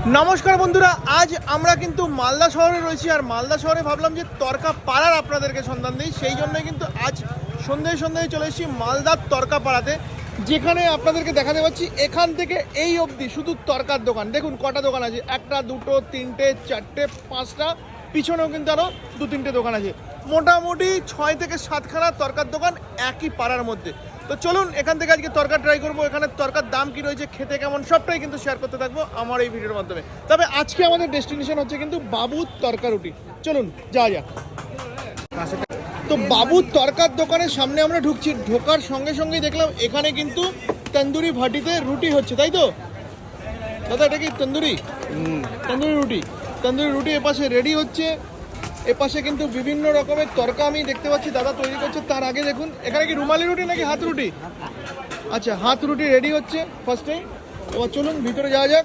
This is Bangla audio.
নমস্কার বন্ধুরা, আজ আমরা কিন্তু মালদা শহরে রয়েছি। আর মালদা শহরে ভাবলাম যে তরকা পাড়ার আপনাদেরকে সন্ধান দিই, সেই জন্যই কিন্তু আজ সন্ধ্যায় চলে এসেছি মালদার তরকা পাড়াতে, যেখানে আপনাদেরকে দেখাতে পাচ্ছি এখান থেকে এই অবধি শুধু তরকার দোকান। দেখুন কটা দোকান আছে, একটা দুটো তিনটে চারটে পাঁচটা, পিছনেও কিন্তু আরও দু তিনটে দোকান আছে। মোটামুটি 6 থেকে 7খানা তরকার দোকান একই পাড়ার মধ্যে। তো চলুন এখান থেকে আজকে তরকা ট্রাই করবো। এখানে তরকার দাম কি রয়েছে, খেতে কেমন, সবটাই কিন্তু শেয়ার করতে থাকবো আমার এই ভিডিওর মাধ্যমে। তবে আজকে আমাদের ডেস্টিনেশন হচ্ছে কিন্তু বাবুর তরকা রুটি। চলুন যাওয়া যাক। তো বাবুর তরকার দোকানের সামনে আমরা ঢুকছি, ঢোকার সঙ্গে সঙ্গেই দেখলাম এখানে কিন্তু তন্দুরি ভাটিতে রুটি হচ্ছে, তাই তো দাদা? এটা কি তন্দুরি? তন্দুরি রুটি এপাশে রেডি হচ্ছে। এপাশে কিন্তু বিভিন্ন রকমের তরকা আমি দেখতে পাচ্ছি দাদা তৈরি করছে। তার আগে দেখুন এখানে কি রুমালি রুটি নাকি হাত রুটি? আচ্ছা, হাত রুটি রেডি হচ্ছে ফার্স্টে। এবার চলুন ভিতরে যাওয়া যাক।